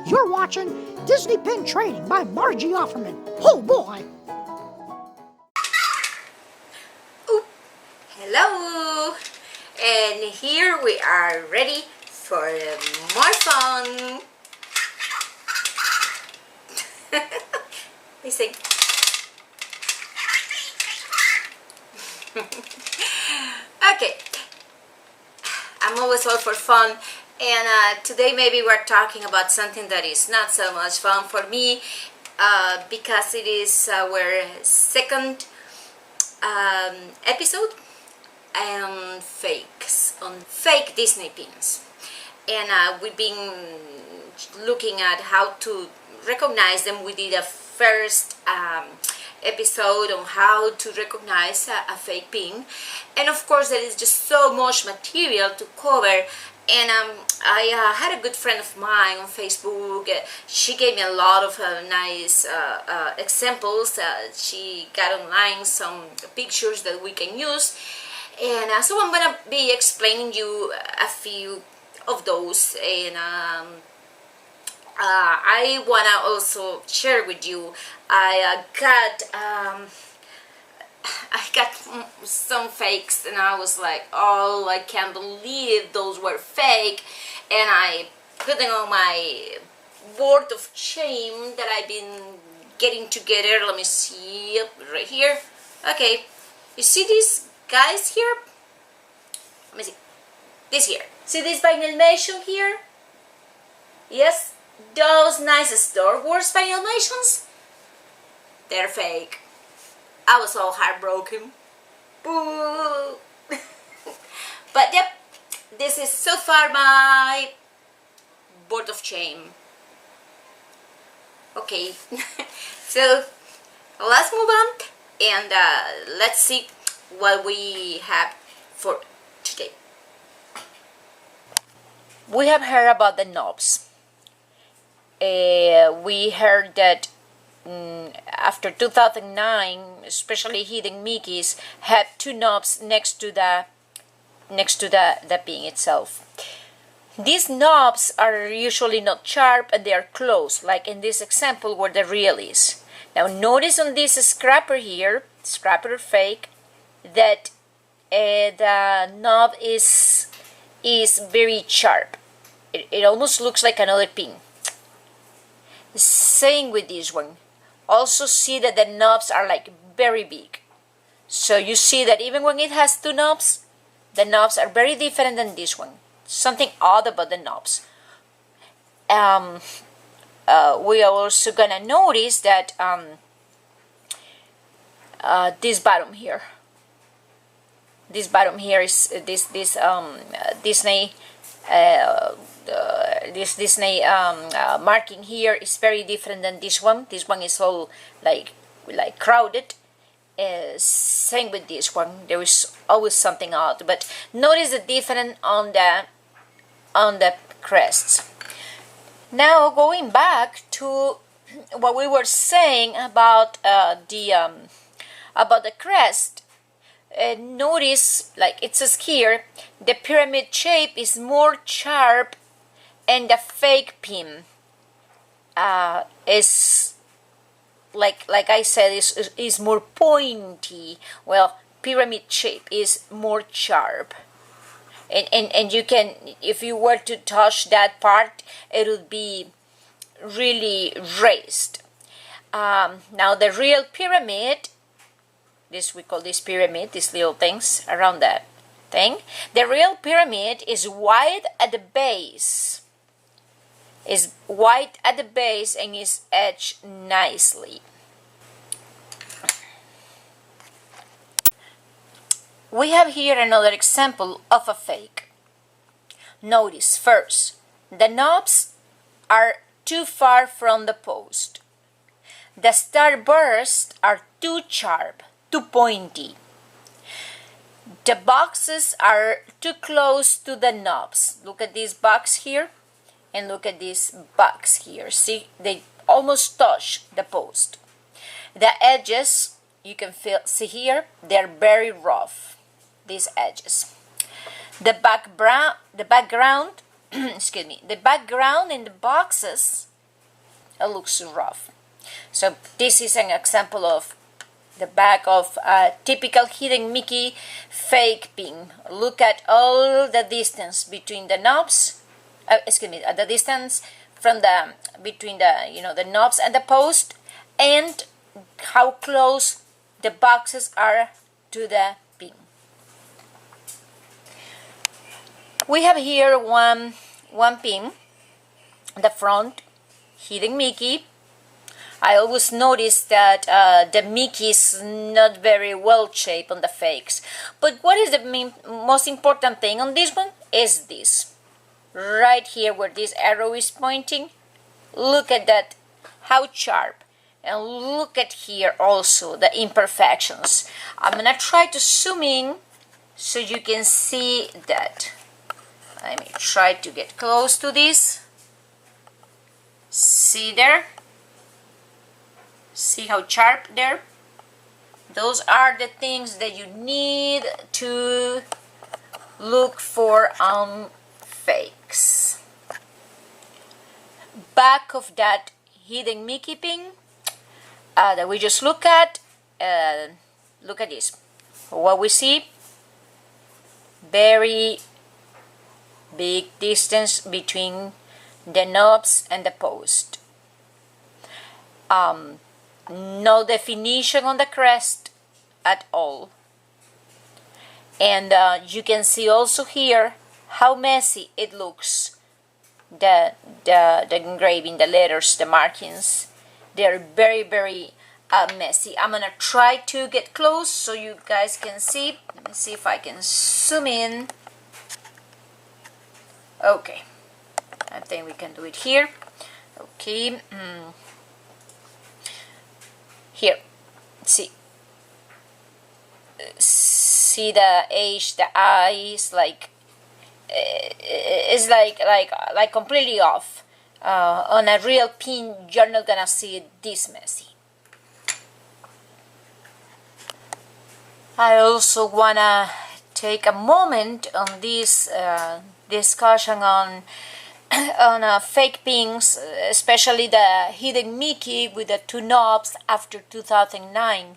You're watching Disney Pin Trading by Margie Offerman. Oh boy! Hello! And here we are ready for more fun! Listen. Okay, I'm always all for fun, and today maybe we're talking about something that is not so much fun for me because it is our second episode on fake Disney pins, and we've been looking at how to recognize them. We did a first episode on how to recognize a fake pin, and of course there is just so much material to cover. And I had a good friend of mine on Facebook. She gave me a lot of nice examples. She got online some pictures that we can use, and so I'm gonna be explaining you a few of those. And I wanna also share with you. I got some fakes, and I was like, oh, I can't believe those were fake, and I put them on my board of shame that I've been getting together. Let me see, right here. Okay, you see these guys here? Let me see. This here. See this Vinylmation here? Yes, those nice Star Wars Vinylmations? They're fake. I was all heartbroken. Boo! But yep, this is so far my board of shame. Okay, so let's move on and let's see what we have for today. We have heard about the knobs. We heard that after 2009, especially Hidden Mickeys had two knobs next to the pin itself. These knobs are usually not sharp and they are close, like in this example where the reel is. Now notice on this scrapper here, scrapper fake, that the knob is very sharp. It almost looks like another pin. Same with this one. Also see that the knobs are like very big. So you see that even when it has two knobs, the knobs are very different than this one. Something odd about the knobs. We are also gonna notice that this bottom here is this Disney. This Disney marking here is very different than this one. This one is all like crowded. Same with this one. There is always something odd. But notice the difference on the crests. Now going back to what we were saying about the crest. Notice, like it says here, the pyramid shape is more sharp, and the fake pin is like I said is more pointy. Well, pyramid shape is more sharp, and you can, if you were to touch that part, it would be really raised. Now the real pyramid, we call this pyramid, these little things around that thing. The real pyramid is wide at the base. Is white at the base and is etched nicely. We have here another example of a fake. Notice first, the knobs are too far from the post. The starbursts are too sharp, too pointy. The boxes are too close to the knobs. Look at this box here and look at this box here. See, they almost touch the post. The edges, you can see here, they're very rough, these edges. The background excuse me, the background in the boxes it looks rough. So this is an example of the back of a typical Hidden Mickey fake pin. Look at all the distance between the knobs, the distance from the between the knobs and the post, and how close the boxes are to the pin. We have here one pin, the front Hidden Mickey. I always notice that the Mickey is not very well shaped on the fakes. But what is the most important thing on this one is this. Right here where this arrow is pointing, look at that, how sharp. And look at here also the imperfections. I'm going to try to zoom in so you can see that. Let me try to get close to this. See there? See how sharp there? Those are the things that you need to look for on fakes. Back of that Hidden Mickey pin that we just look at this. What we see, very big distance between the knobs and the post. No definition on the crest at all. And you can see also here how messy it looks. The engraving, the letters, the markings, they're very, very messy. I'm gonna try to get close so you guys can see. Let me see if I can zoom in. Okay, I think we can do it here. Okay. Here, see the H, the I is like completely off. On a real pin, you're not gonna see it this messy. I also wanna take a moment on this discussion on fake pins, especially the Hidden Mickey with the two knobs after 2009.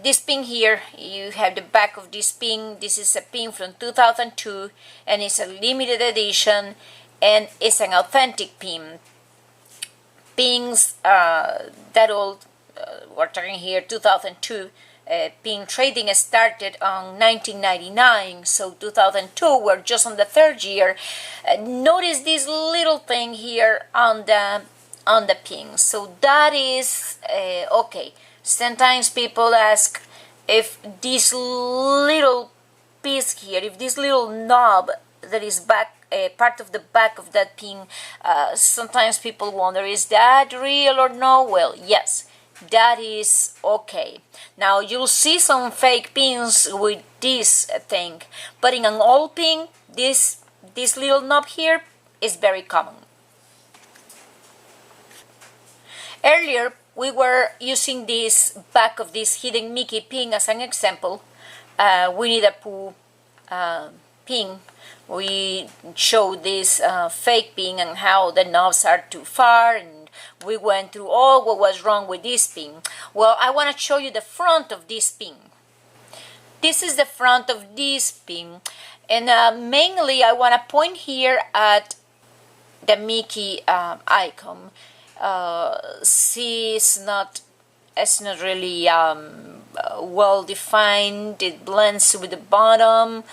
This pin here, you have the back of this pin. This is a pin from 2002 and it's a limited edition and it's an authentic pin. Pins that old, we're talking here 2002. Pin trading started on 1999, so 2002 we're just on the third year. Notice this little thing here on the pin. So that is okay. Sometimes people ask if this little piece here, if this little knob that is back, part of the back of that pin, sometimes people wonder, is that real or no? Well, yes. That is okay. Now you'll see some fake pins with this thing, but in an old pin, this little knob here is very common. Earlier, we were using this back of this Hidden Mickey pin as an example. Winnie the Pooh pin. We showed this fake pin and how the knobs are too far, and we went through all what was wrong with this pin. Well, I want to show you the front of this pin. This is the front of this pin, and mainly I want to point here at the Mickey icon. See, it's not really well defined. It blends with the bottom.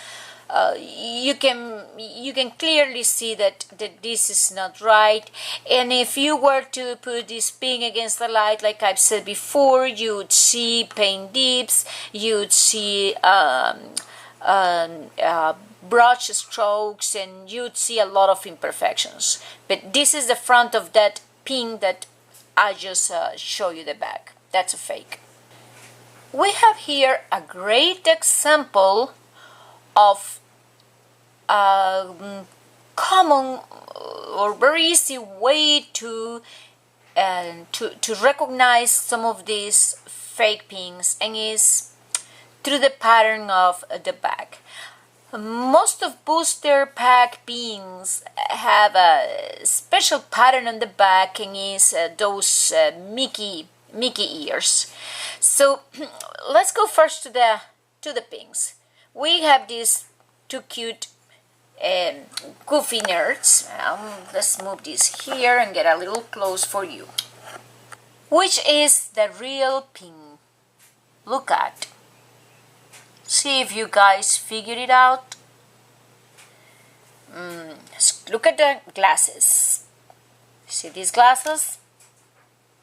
You can clearly see that this is not right, and if you were to put this pin against the light, like I've said before, you would see paint dips, you would see brush strokes, and you'd see a lot of imperfections. But this is the front of that pin that I just show you the back. That's a fake. We have here a great example of common or very easy way to recognize some of these fake pins, and is through the pattern of the back. Most of booster pack beans have a special pattern on the back and is those Mickey ears. So let's go first to the pinks. We have these two cute goofy nerds. Let's move this here and get a little close for you. Which is the real pink? Look at. See if you guys figured it out. Look at the glasses. See these glasses?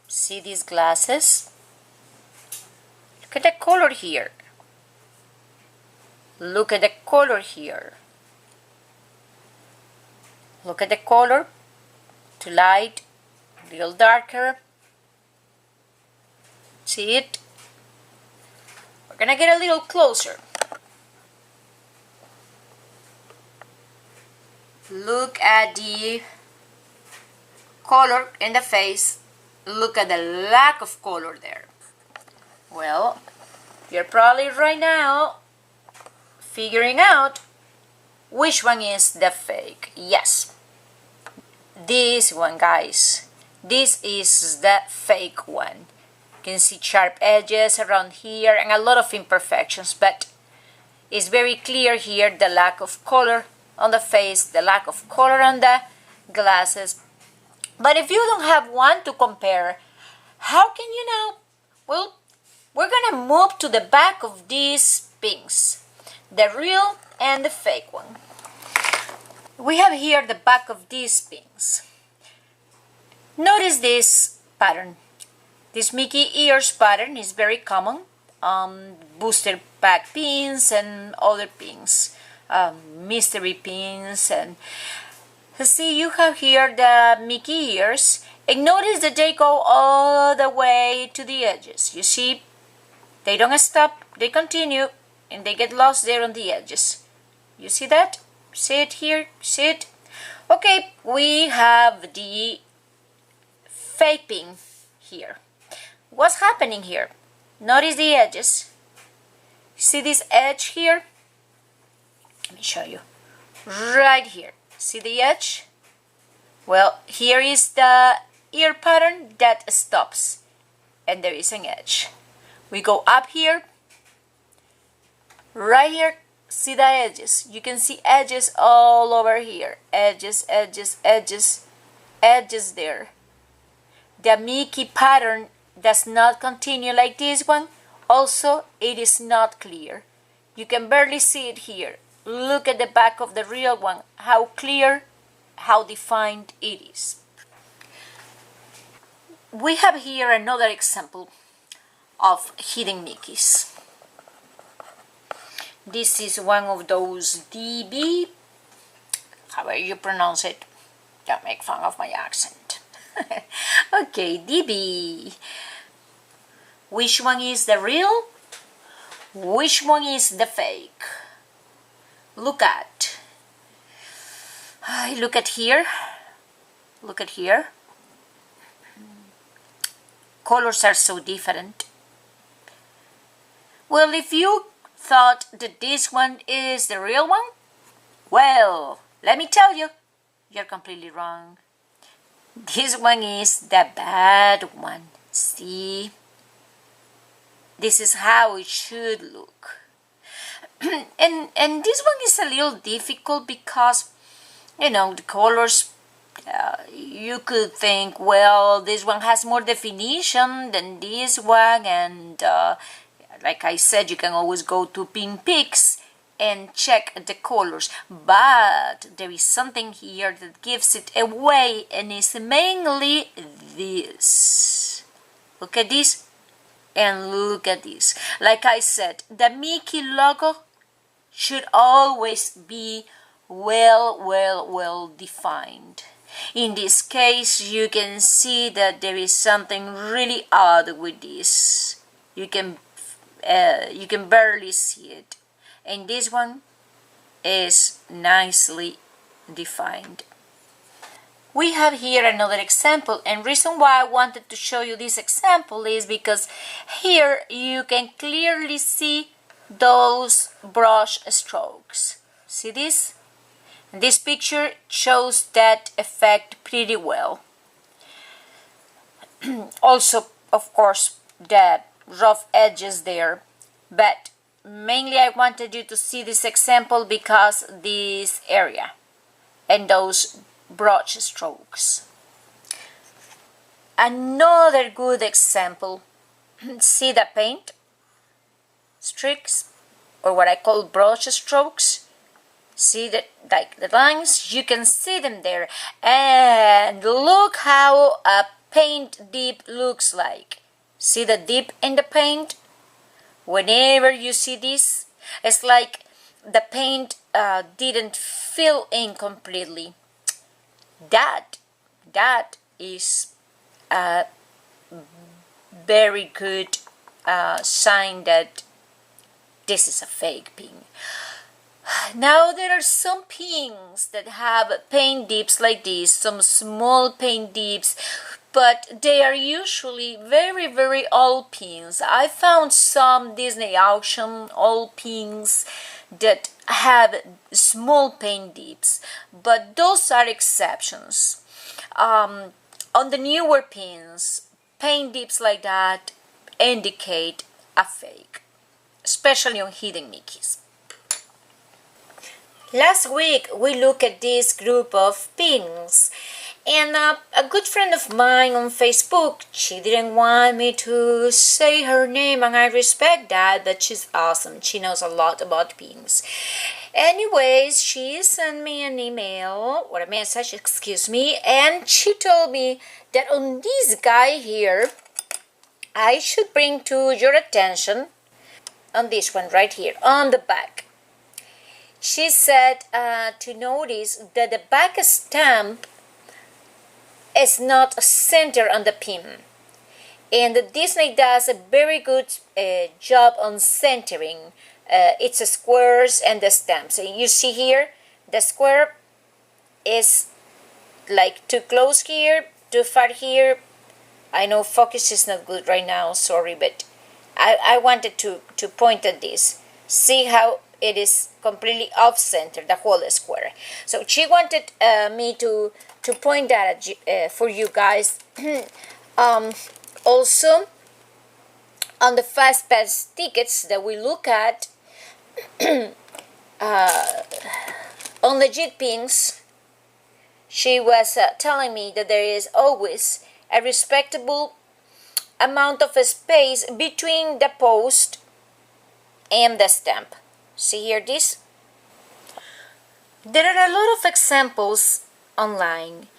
See these glasses? Look at the color here. Look at the color here. Look at the color. Too light, a little darker. See it? We're gonna get a little closer. Look at the color in the face. Look at the lack of color there. Well, you're probably right now figuring out which one is the fake. Yes, this one, guys. This is the fake one. You can see sharp edges around here and a lot of imperfections, but it's very clear here the lack of color on the face, the lack of color on the glasses. But if you don't have one to compare, how can you know? Well, we're gonna move to the back of these pinks, the real and the fake one. We have here the back of these pinks. Notice this pattern. This Mickey ears pattern is very common on booster pack pins and other pins, mystery pins. And see, you have here the Mickey ears, and notice that they go all the way to the edges. You see, they don't stop, they continue, and they get lost there on the edges. You see that? See it here? See it? Okay, we have the fake pin here. What's happening here? Notice the edges. See this edge here? Let me show you. Right here. See the edge? Well, here is the ear pattern that stops. And there is an edge. We go up here. Right here. See the edges. You can see edges all over here. Edges, edges, edges, edges there. The Mickey pattern does not continue like this one. Also, it is not clear. You can barely see it here. Look at the back of the real one. How clear, how defined it is. We have here another example of hidden Mickeys. This is one of those DB, however you pronounce it. Don't make fun of my accent. Okay, DB. Which one is the real? Which one is the fake? Look at. Look at here. Look at here. Colors are so different. Well, if you thought that this one is the real one, well, let me tell you, you're completely wrong. This one is the bad one. See? This is how it should look. and this one is a little difficult because, you know, the colors, you could think, well, this one has more definition than this one, and like I said, you can always go to PinPix and check the colors, but there is something here that gives it away, and it's mainly this. Look at this, and look at this. Like I said, the Mickey logo should always be well defined. In this case, you can see that there is something really odd with this. You can barely see it, and this one is nicely defined. We have here another example, and reason why I wanted to show you this example is because here you can clearly see those brush strokes. See this? This picture shows that effect pretty well. Also, of course, the rough edges there, but mainly I wanted you to see this example because this area and those brush strokes. Another good example, see the paint streaks, or what I call brush strokes. See that, like the lines, you can see them there. And look how a paint dip looks like. See the dip in the paint? Whenever you see this, it's like the paint didn't fill in completely. That is a very good sign that this is a fake pink. Now there are some pinks that have paint dips like this, some small paint dips, but they are usually very, very old pinks. I found some Disney auction old pinks that have small paint dips, but those are exceptions. On the newer pins, paint dips like that indicate a fake, especially on Hidden Mickeys. Last week we looked at this group of pins, and a good friend of mine on Facebook, she didn't want me to say her name, and I respect that, but she's awesome. She knows a lot about pins. Anyways, she sent me an email, or a message, excuse me, and she told me that on this guy here, I should bring to your attention, on this one right here, on the back. She said to notice that the back stamp is not centered on the pin. And Disney does a very good job on centering its squares and the stamps. So you see here, the square is like too close here, too far here. I know focus is not good right now, sorry, but I wanted to point at this. See how it is completely off-center, the whole square. So she wanted me to point that at for you guys. Also, on the Fast Pass tickets that we look at, on legit pins, she was telling me that there is always a respectable amount of space between the post and the stamp. See here this? There are a lot of examples online.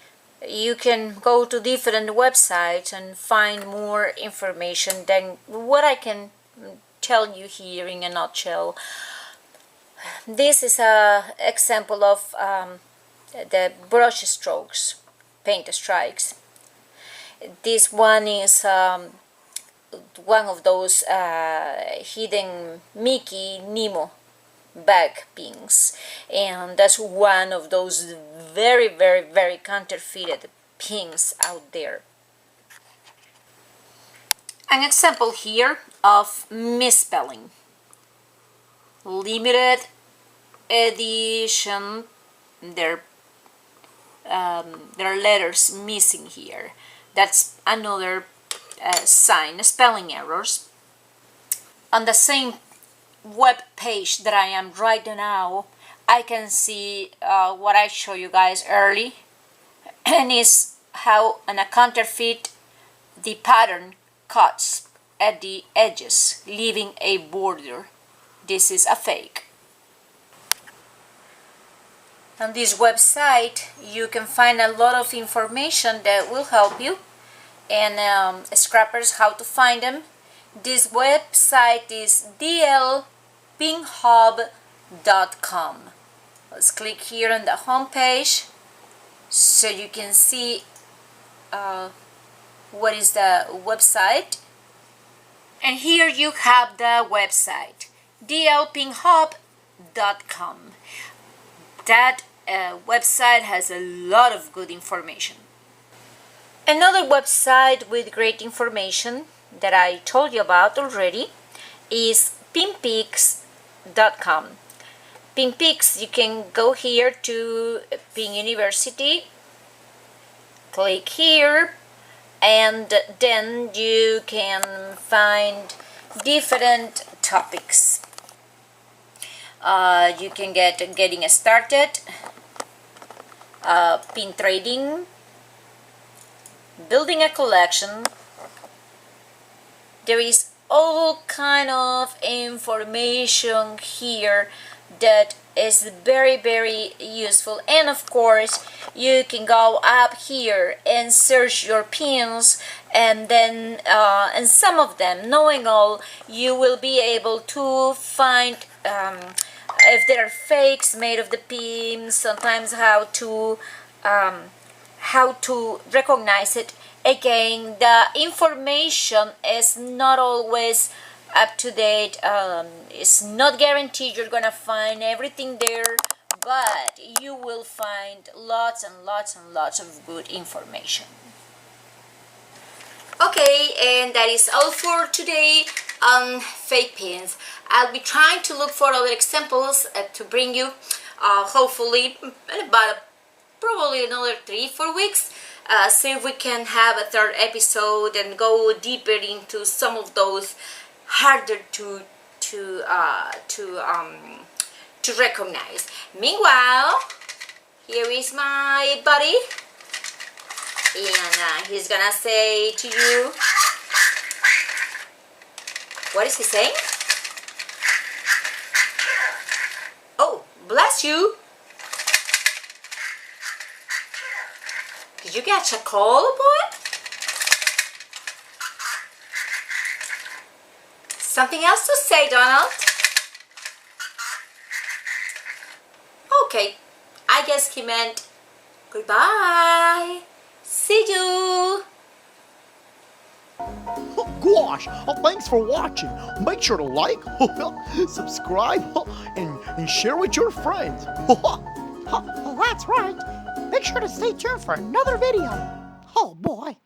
You can go to different websites and find more information than what I can tell you here in a nutshell. This is an example of the brush strokes, paint strikes. This one is one of those Hidden Mickey Nemo bag pins, and that's one of those very, very, very counterfeited pins out there. An example here of misspelling. Limited edition. There are letters missing here. That's another sign, spelling errors. On the same web page that I am right now, I can see what I show you guys early, and is how on a counterfeit the pattern cuts at the edges, leaving a border. This is a fake. On this website you can find a lot of information that will help you, and scrappers, how to find them. This website is dlpinhub.com. Let's click here on the home page so you can see what is the website. And here you have the website, dlpinhub.com. That website has a lot of good information. Another website with great information that I told you about already is pinpicks.com. PinPix, you can go here to Pin University, click here, and then you can find different topics. You can getting started, pin trading, building a collection. There is all kind of information here that is very useful, and of course you can go up here and search your pins, and then and some of them, knowing all, you will be able to find if there are fakes made of the pins, sometimes how to recognize it. Again, the information is not always up to date. It's not guaranteed you're gonna find everything there, but you will find lots and lots of good information. Okay, and that is all for today on fake pins. I'll be trying to look for other examples to bring you, hopefully in about probably another 3-4 weeks. See if we can have a third episode and go deeper into some of those harder to recognize. Meanwhile, here is my buddy, and he's gonna say to you, what is he saying? Oh, bless you. Did you catch a cold, boy? Something else to say, Donald? Okay, I guess he meant goodbye. See you. Oh, gosh, thanks for watching. Make sure to like, subscribe, and share with your friends. Well, that's right. Make sure to stay tuned for another video. Oh boy.